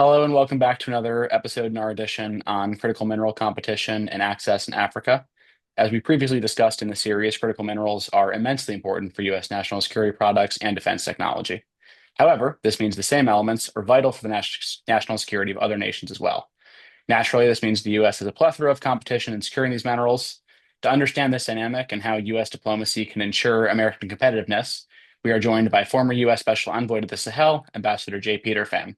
Hello and welcome back to another episode in our edition on critical mineral competition and access in Africa. As we previously discussed in the series, critical minerals are immensely important for U.S. national security products and defense technology. However, this means the same elements are vital for the national security of other nations as well. Naturally, this means the U.S. has a plethora of competition in securing these minerals. To understand this dynamic and how U.S. diplomacy can ensure American competitiveness, we are joined by former U.S. Special Envoy to the Sahel, Ambassador J. Peter Pham.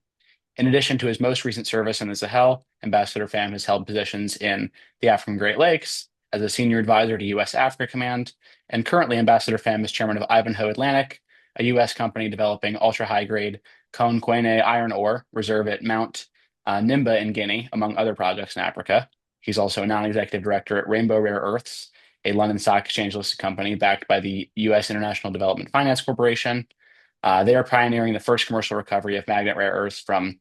In addition to his most recent service in the Sahel, Ambassador Pham has held positions in the African Great Lakes as a senior advisor to U.S. Africa Command, and currently Ambassador Pham is chairman of Ivanhoe Atlantic, a U.S. company developing ultra-high-grade Konkwane iron ore reserve at Mount Nimba in Guinea, among other projects in Africa. He's also a non-executive director at Rainbow Rare Earths, a London Stock Exchange-listed company backed by the U.S. International Development Finance Corporation. They are pioneering the first commercial recovery of magnet rare earths from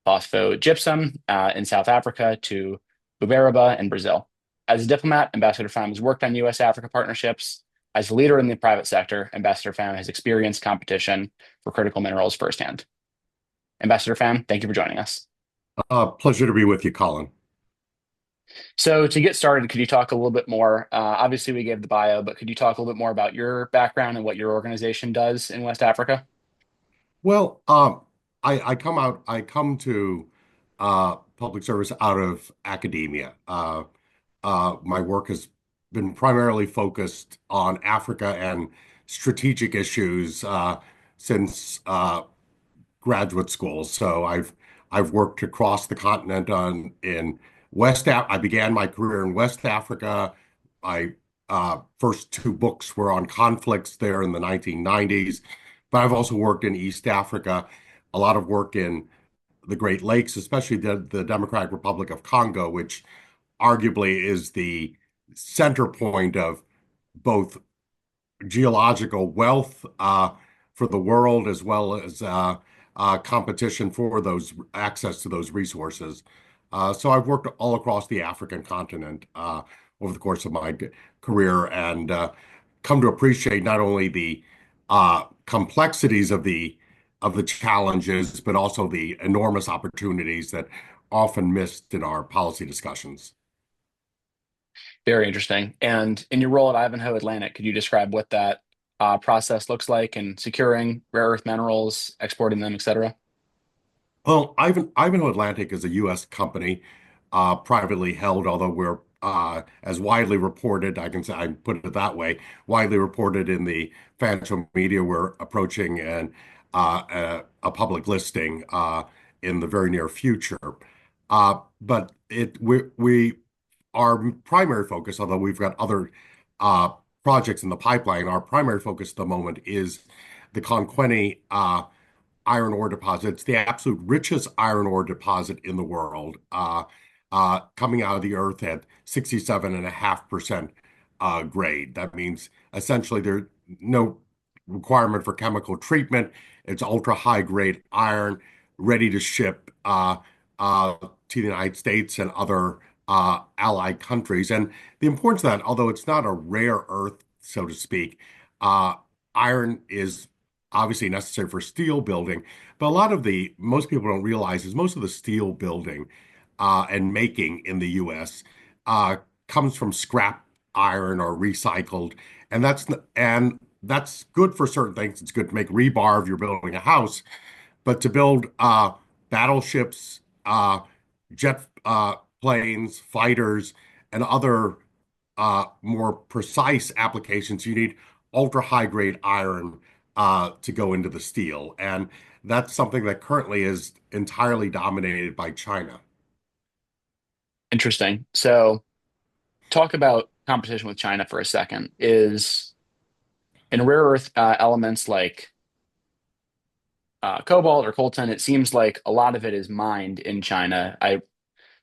phosphogypsum in South Africa to Uberaba in Brazil. As a diplomat, Ambassador Pham has worked on U.S. Africa partnerships. As a leader in the private sector, Ambassador Pham has experienced competition for critical minerals firsthand. Ambassador Pham, thank you for joining us. Pleasure to be with you, Colin. So, to get started, could you talk a little bit more? Obviously, we gave the bio, but could you talk a little bit more about your background and what your organization does in West Africa? Well, I come to public service out of academia. My work has been primarily focused on Africa and strategic issues since graduate school. I've worked across the continent in I began my career in West Africa. My first two books were on conflicts there in the 1990s, but I've also worked in East Africa, a lot of work in the Great Lakes, especially the Democratic Republic of Congo, which arguably is the center point of both geological wealth for the world as well as competition for those access to those resources. So I've worked all across the African continent over the course of my career and come to appreciate not only the complexities of the challenges, but also the enormous opportunities that often missed in our policy discussions. Very interesting. And in your role at Ivanhoe Atlantic, could you describe what that process looks like in securing rare earth minerals, exporting them, et cetera? Well, Ivanhoe Atlantic is a U.S. company, privately held, although we're as widely reported, I can say I put it that way, widely reported in the financial media. We're approaching a public listing in the very near future. But we our primary focus, although we've got other uh, projects in the pipeline, our primary focus at the moment is the Conqueni iron ore deposit. It's the absolute richest iron ore deposit in the world, coming out of the earth at 67.5% grade. That means essentially there's no requirement for chemical treatment. It's ultra high grade iron, ready to ship to the United States and other allied countries. And the importance of that, although it's not a rare earth, so to speak, uh, iron is obviously necessary for steel building. But a lot of most people don't realize is most of the steel building and making in the U.S. Uh, comes from scrap iron or recycled, and that's good for certain things. It's good to make rebar if you're building a house, but to build battleships, jet planes, fighters, and other more precise applications, you need ultra high grade iron to go into the steel. And that's something that currently is entirely dominated by China. Interesting. So, talk about competition with China for a second. Is in rare earth elements like cobalt or coltan, it seems like a lot of it is mined in China. I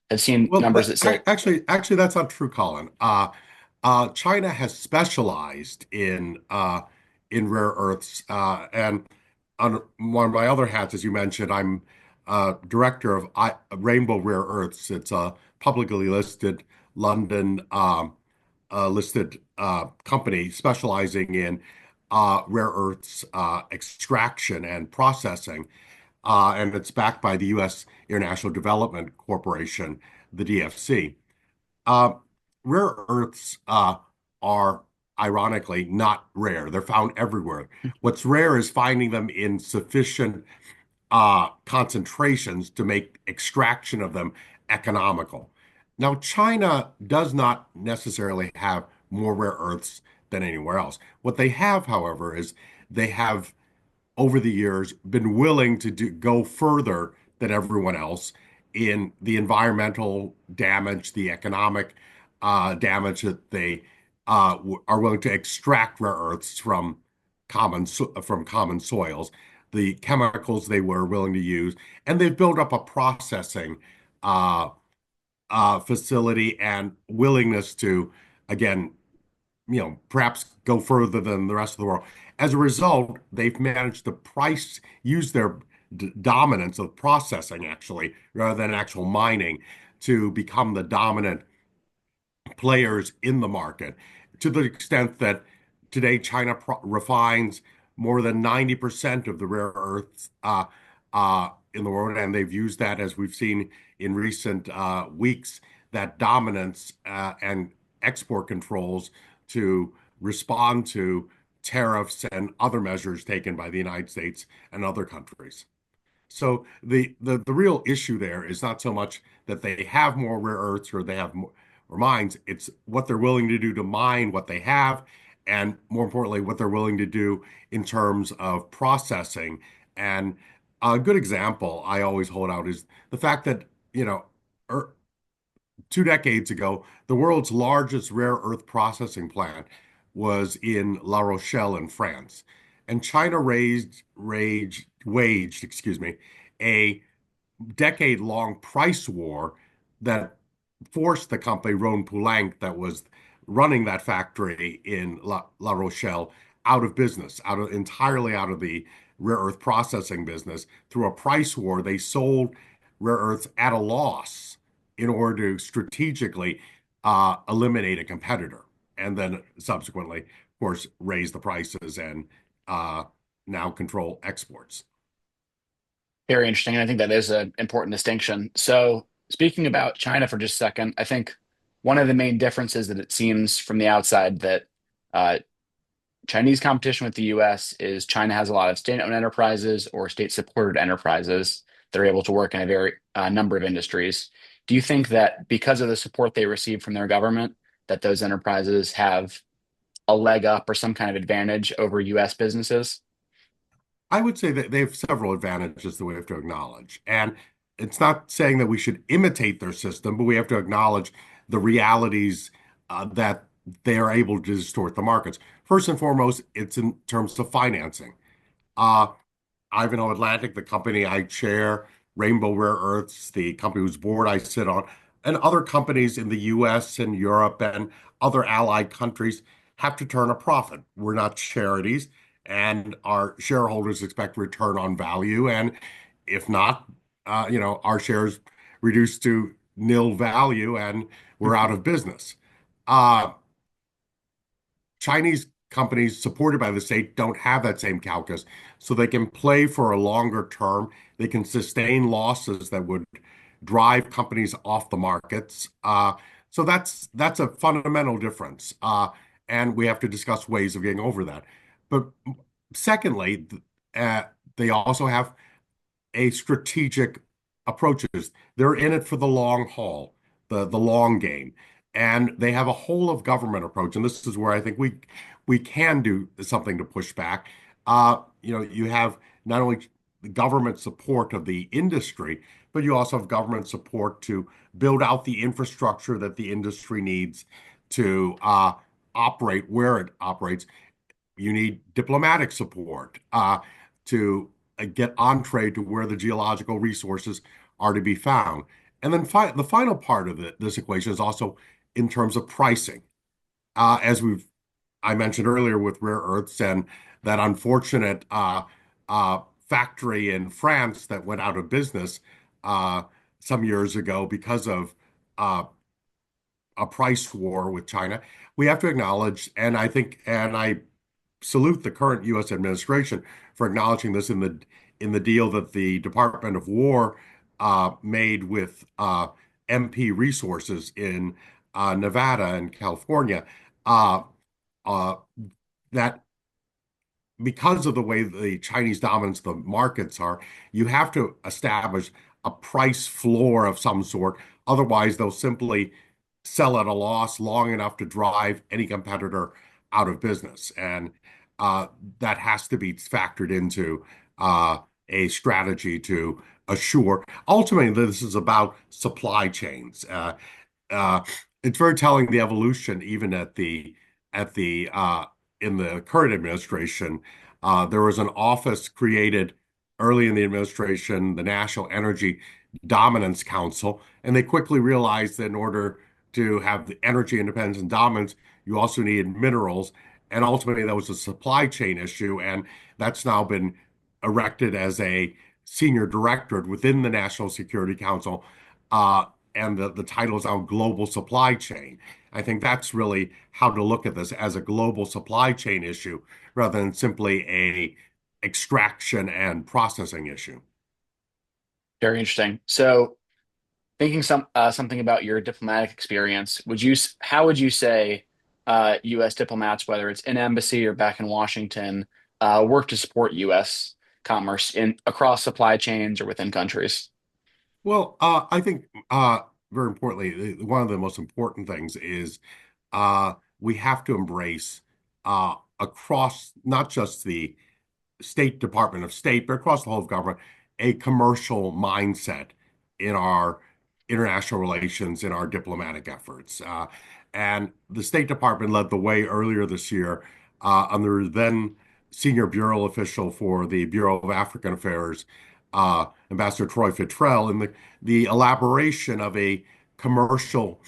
have seen Well, numbers that say, actually, that's not true, Colin. China has specialized in rare earths, and on one of my other hats, as you mentioned, I'm director of Rainbow Rare Earths. It's a publicly listed London listed company specializing in rare earths extraction and processing. and it's backed by the U.S. International Development Corporation, the DFC. Uh, Rare earths are ironically not rare. They're found everywhere. What's rare is finding them in sufficient concentrations to make extraction of them economical. Now, China does not necessarily have more rare earths than anywhere else. What they have, however, is they have over the years been willing to go further than everyone else in the environmental damage, the economic damage that they are willing to extract rare earths from common soils, the chemicals they were willing to use, and they've built up a processing uh, facility and willingness to, again, perhaps go further than the rest of the world. As a result, they've managed to use their dominance of processing actually, rather than actual mining, to become the dominant players in the market to the extent that today China refines more than 90% of the rare earths in the world, and they've used that, as we've seen in recent weeks, that dominance and export controls to respond to tariffs and other measures taken by the United States and other countries. So the real issue there is not so much that they have more rare earths or they have more or mines, it's what they're willing to do to mine what they have, and more importantly, what they're willing to do in terms of processing. And a good example I always hold out is the fact that, er, 2 decades ago, the world's largest rare earth processing plant was in La Rochelle in France. And China waged, excuse me, a decade-long price war that forced the company Rhone Poulenc that was running that factory in La Rochelle out of business, entirely out of the rare earth processing business. Through a price war, they sold rare earths at a loss in order to strategically eliminate a competitor, and then subsequently, of course, raise the prices and uh, now control exports. Very interesting. And I think that is an important distinction. So, speaking about China for just a second, I think one of the main differences that it seems from the outside that uh, Chinese competition with the US is China has a lot of state-owned enterprises or state-supported enterprises that are able to work in a very number of industries. Do you think that because of the support they receive from their government, that those enterprises have a leg up or some kind of advantage over US businesses? I would say that they have several advantages that we have to acknowledge. And it's not saying that we should imitate their system, but we have to acknowledge the realities that they are able to distort the markets. First and foremost, it's in terms of financing. Uh, Ivanhoe Atlantic, the company I chair, Rainbow Rare Earths, the company whose board I sit on, and other companies in the US and Europe and other allied countries have to turn a profit. We're not charities, and our shareholders expect return on value. And if not, our shares reduce to nil value and we're out of business. Uh, Chinese companies supported by the state don't have that same calculus, so they can play for a longer term. They can sustain losses that would drive companies off the markets. So that's a fundamental difference, and we have to discuss ways of getting over that. But secondly, uh, they also have a strategic approaches. They're in it for the long haul, the long game, and they have a whole of government approach. And this is where I think we can do something to push back. You have not only government support of the industry, but you also have government support to build out the infrastructure that the industry needs to operate where it operates. You need diplomatic support to get entree to where the geological resources are to be found. And then the final part of this equation is also in terms of pricing. As I mentioned earlier with rare earths and that unfortunate factory in France that went out of business some years ago because of uh, a price war with China, we have to acknowledge, and I think, and I salute the current U.S. administration for acknowledging this in the deal that the Department of War made with MP resources in Nevada and California. Uh, uh, that because of the way the Chinese dominance of the markets are, you have to establish a price floor of some sort. Otherwise, they'll simply sell at a loss long enough to drive any competitor out of business. And uh, that has to be factored into a strategy to assure. Ultimately, this is about supply chains. Uh, it's very telling the evolution, even at the in the current administration. There was an office created early in the administration, the National Energy Dominance Council, and they quickly realized that in order to have the energy independence and dominance, you also needed minerals. And ultimately, that was a supply chain issue, and that's now been erected as a senior directorate within the National Security Council. Uh, and the title is on global supply chain. I think that's really how to look at this as a global supply chain issue rather than simply a extraction and processing issue. Very interesting. So, thinking something about your diplomatic experience, how would you say U.S. diplomats, whether it's in embassy or back in Washington, work to support U.S. commerce in across supply chains or within countries? Well, I think very importantly, one of the most important things is we have to embrace across not just the State Department of State, but across the whole of government, a commercial mindset in our international relations, in our diplomatic efforts. And the State Department led the way earlier this year under then senior bureau official for the Bureau of African Affairs, Ambassador Troy Fitrell, in the elaboration of a commercial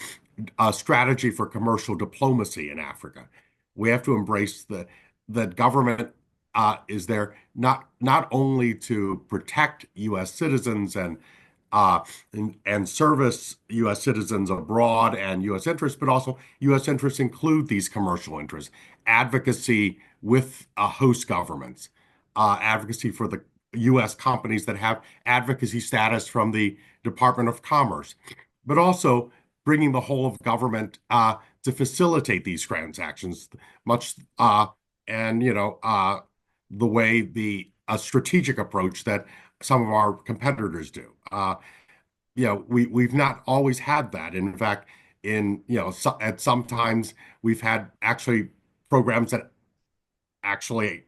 strategy for commercial diplomacy in Africa. We have to embrace that government is there not only to protect U.S. citizens and service U.S. citizens abroad and U.S. interests, but also U.S. interests include these commercial interests, advocacy with host governments, advocacy for the U.S. companies that have advocacy status from the Department of Commerce, but also bringing the whole of government to facilitate these transactions, much and the way the a strategic approach that some of our competitors do. We've not always had that. In fact, at some times we've had actually programs that actually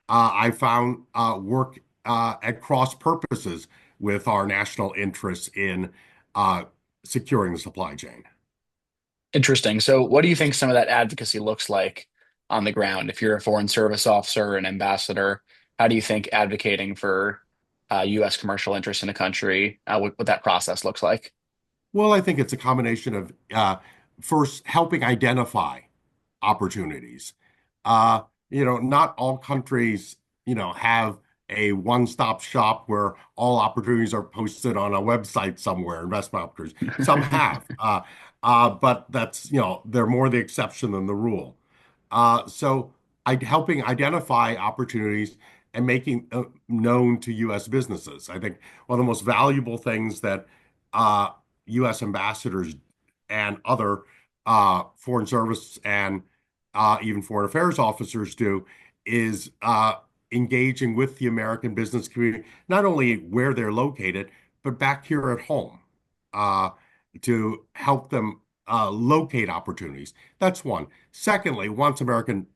I found work at cross purposes with our national interests in uh, securing the supply chain. Interesting. So, what do you think some of that advocacy looks like on the ground? If you're a foreign service officer, an ambassador, how do you think advocating for U.S. commercial interests in a country, what that process looks like? Well, I think it's a combination of first helping identify opportunities. Uh, not all countries, have a one-stop shop where all opportunities are posted on a website somewhere, investment opportunities. Some have, but they're more the exception than the rule. Helping identify opportunities and making known to U.S. businesses. I think one of the most valuable things that uh, U.S. ambassadors and other foreign service and even foreign affairs officers do is engaging with the American business community, not only where they're located, but back here at home uh, to help them locate opportunities. That's one. Secondly, once American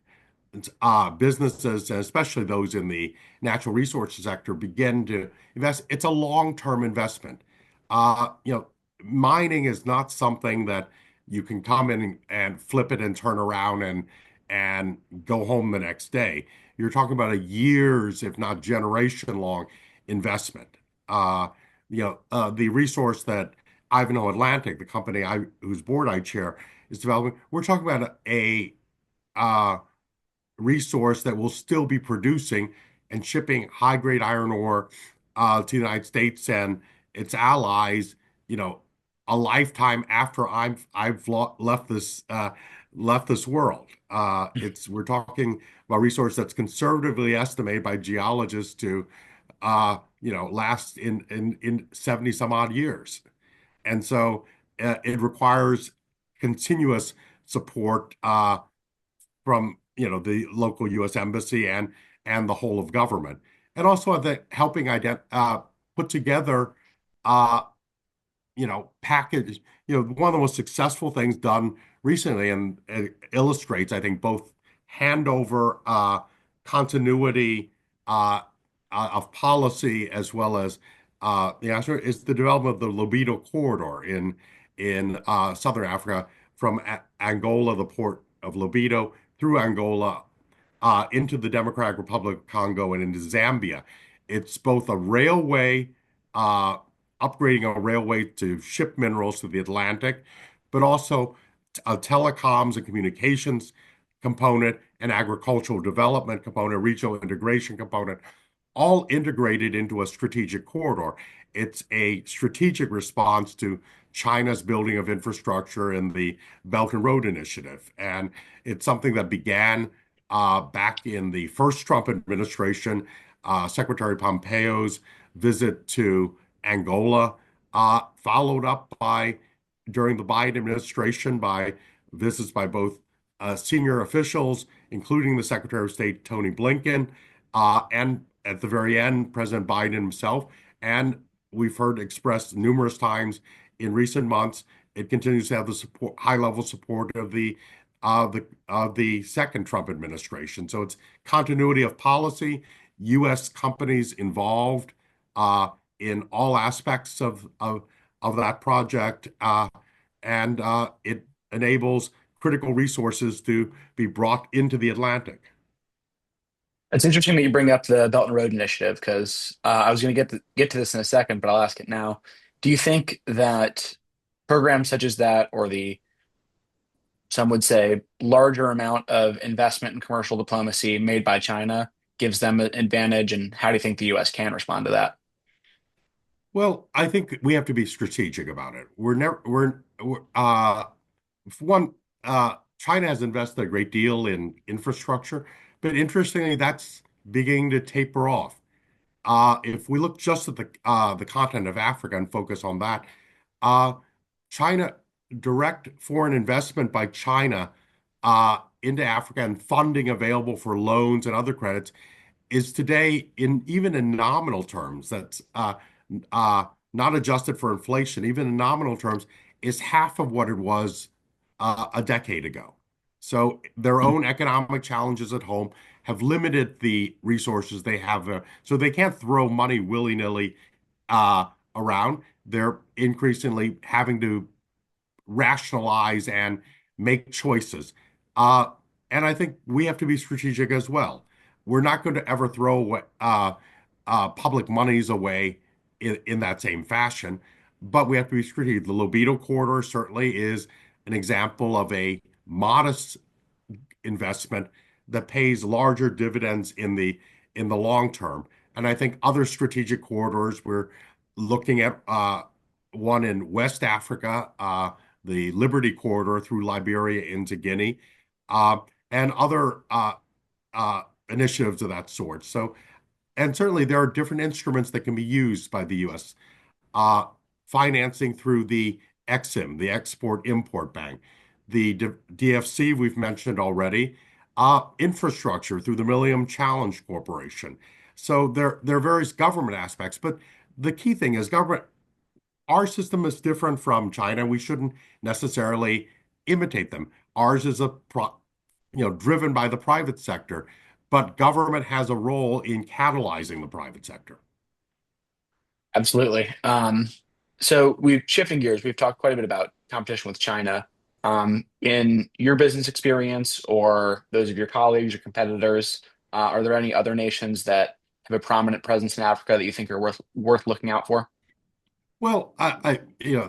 businesses, and especially those in the natural resources sector, begin to invest, it's a long-term investment. Mining is not something that you can come in and flip it and turn around and go home the next day. You're talking about a years, if not generation long investment. The resource that Ivanhoe Atlantic, the company whose board I chair, is developing, we're talking about a uh, resource that will still be producing and shipping high-grade iron ore to the United States and its allies, a lifetime after I've left left this world. We're talking about a resource that's conservatively estimated by geologists to last in 70 some odd years. And so it requires continuous support from the local U.S. embassy and the whole of government, and also the helping put together uh, package. One of the most successful things done recently, and it illustrates, I think, both handover continuity of policy as well as the answer is the development of the Lobito corridor in southern Africa from Angola, the port of Lobito, through Angola into the Democratic Republic of Congo and into Zambia. It's both a railway, upgrading a railway to ship minerals to the Atlantic, but also a telecoms and communications component, an agricultural development component, regional integration component, all integrated into a strategic corridor. It's a strategic response to China's building of infrastructure in the Belt and Road Initiative. And it's something that began back in the first Trump administration, Secretary Pompeo's visit to Angola, followed up during the Biden administration, by visits by both senior officials, including the Secretary of State, Tony Blinken, and at the very end, President Biden himself. And we've heard expressed numerous times in recent months, it continues to have the support, high level support of the second Trump administration. So it's continuity of policy, U.S. companies involved in all aspects of that project, and it enables critical resources to be brought into the Atlantic. It's interesting that you bring up the Belt and Road Initiative because I was going to get to this in a second, but I'll ask it now. Do you think that programs such as that, or the some would say larger amount of investment in commercial diplomacy made by China, gives them an advantage? And how do you think the U.S. can respond to that? Well, I think we have to be strategic about it. For one, China has invested a great deal in infrastructure, but interestingly, that's beginning to taper off. If we look just at the continent of Africa and focus on that, uh, China direct foreign investment by China into Africa and funding available for loans and other credits is today, even in nominal terms, that's uh, not adjusted for inflation, even in nominal terms, is half of what it was a decade ago. So their own economic challenges at home have limited the resources they have, so they can't throw money willy-nilly uh, around. They're increasingly having to rationalize and make choices. Uh, and I think we have to be strategic as well. We're not going to ever throw public monies away in that same fashion, but we have to be strategic. The Lobito corridor certainly is an example of a modest investment that pays larger dividends in the long term. And I think other strategic corridors, we're looking at one in West Africa, the Liberty Corridor through Liberia into Guinea, uh, and other initiatives of that sort. So, and certainly there are different instruments that can be used by the U.S. Uh, Financing through the EXIM, the Export-Import Bank, the DFC we've mentioned already, infrastructure through the Millennium Challenge Corporation. So there are various government aspects, but the key thing is government. Our system is different from China. We shouldn't necessarily imitate them. Ours is driven by the private sector, but government has a role in catalyzing the private sector. Absolutely. So we've shifting gears. We've talked quite a bit about competition with China. In your business experience, or those of your colleagues or competitors, are there any other nations that have a prominent presence in Africa that you think are worth looking out for? Well,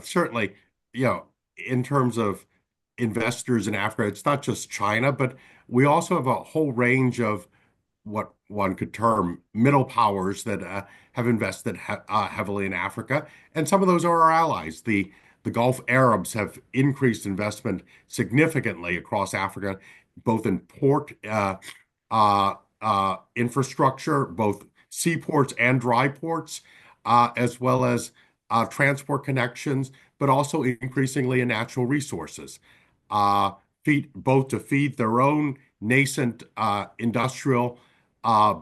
certainly, in terms of investors in Africa, it's not just China, but we also have a whole range of what one could term middle powers that have invested heavily in Africa, and some of those are our allies. the Gulf Arabs have increased investment significantly across Africa, both in port infrastructure, both seaports and dry ports, as well as transport connections, but also increasingly in natural resources, uh, both to feed their own nascent industrial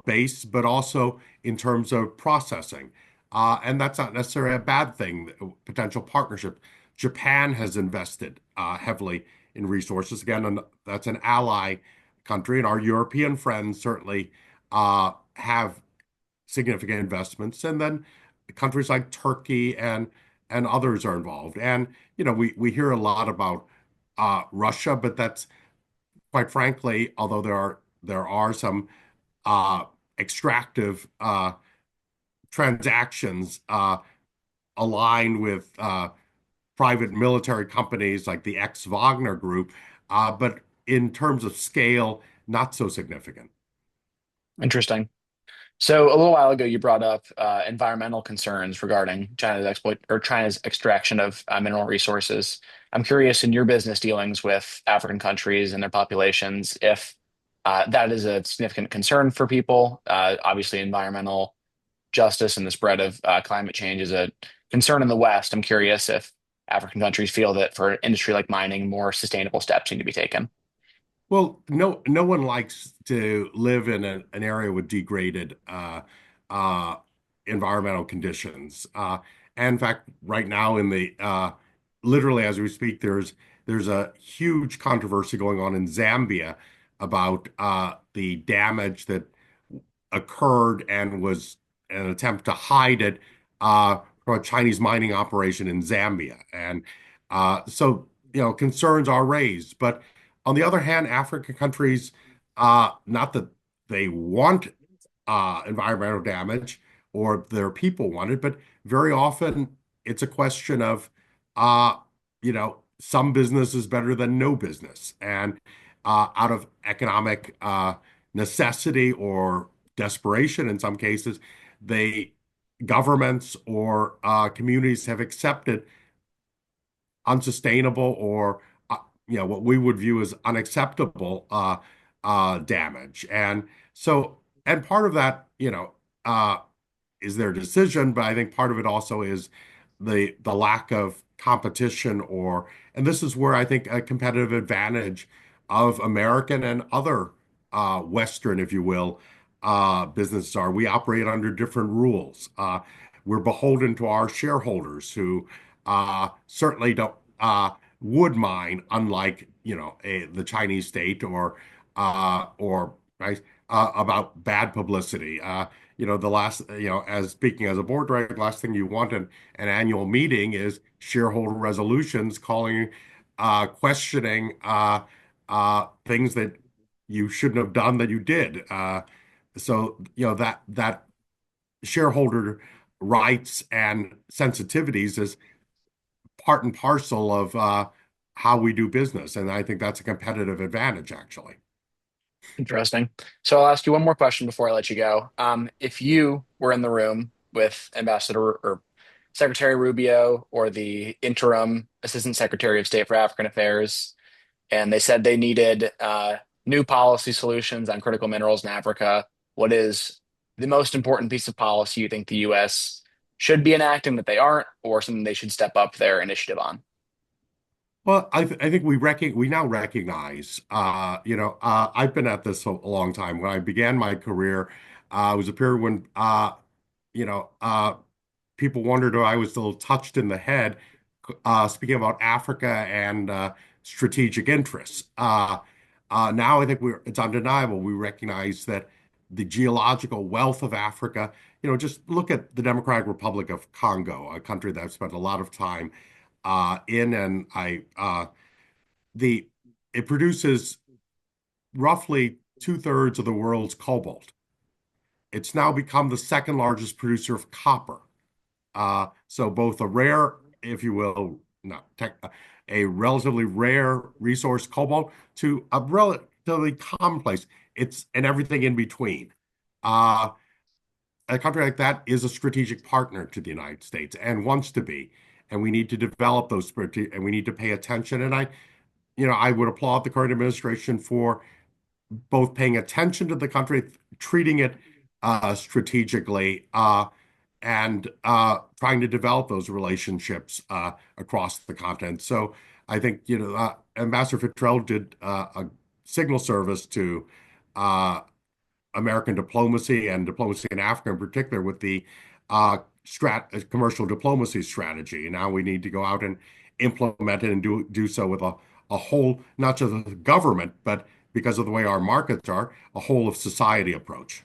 base, but also in terms of processing. And that's not necessarily a bad thing, potential partnership. Japan has invested heavily in resources. Again, and that's an ally country, and our European friends certainly have significant investments. And then countries like Turkey and others are involved. And we hear a lot about Russia, but that's quite frankly, although there are some uh, extractive transactions aligned with private military companies like the ex-Wagner Group, but in terms of scale, not so significant. Interesting. So a little while ago, you brought up environmental concerns regarding China's exploit or China's extraction of mineral resources. I'm curious in your business dealings with African countries and their populations if that is a significant concern for people. Obviously, environmental justice and the spread of climate change is a concern in the West. I'm curious if African countries feel that for an industry like mining, more sustainable steps need to be taken. Well, no one likes to live in an area with degraded uh, environmental conditions. And in fact, right now, literally as we speak, there's a huge controversy going on in Zambia about the damage that occurred and was an attempt to hide it from a Chinese mining operation in Zambia. And so, concerns are raised. But on the other hand, African countries, not that they want environmental damage or their people want it, but very often it's a question of, some business is better than no business. And out of economic necessity or desperation in some cases, they governments or communities have accepted unsustainable or what we would view as unacceptable damage. And so, and part of that, is their decision, but I think part of it also is the lack of competition and this is where I think a competitive advantage of American and other Western, if you will, businesses are. We operate under different rules. We're beholden to our shareholders who certainly don't would mine, unlike the Chinese state or right, about bad publicity. The last, as speaking as a board director, the last thing you want in an annual meeting is shareholder resolutions calling, questioning things that you shouldn't have done that you did. So, that shareholder rights and sensitivities is part and parcel of how we do business. And I think that's a competitive advantage, actually. Interesting. So I'll ask you one more question before I let you go. If you were in the room with Ambassador or Secretary Rubio or the interim Assistant Secretary of State for African Affairs, and they said they needed new policy solutions on critical minerals in Africa, what is the most important piece of policy you think the U.S. should be enacting that they aren't, or something they should step up their initiative on? Well, I think we now recognize, I've been at this a long time. When I began my career, it was a period when, you know, uh, people wondered if I was still touched in the head, speaking about Africa and strategic interests. Now I think it's undeniable. We recognize that the geological wealth of Africa, just look at the Democratic Republic of Congo, a country that I've spent a lot of time in, and the it produces roughly two-thirds of the world's cobalt. It's now become the second largest producer of copper. So both a rare, if you will, not tech, a relatively rare resource, cobalt, to a relatively commonplace. It's and everything in between. Uh, a country like that is a strategic partner to the United States and wants to be. and we need to develop those and we need to pay attention. And I would applaud the current administration for both paying attention to the country, treating it strategically, and trying to develop those relationships across the continent. So I think, Ambassador Fitrell did a signal service to uh, American diplomacy and diplomacy in Africa in particular with the commercial diplomacy strategy. And now we need to go out and implement it and do so with a whole, not just the government, but because of the way our markets are, a whole of society approach.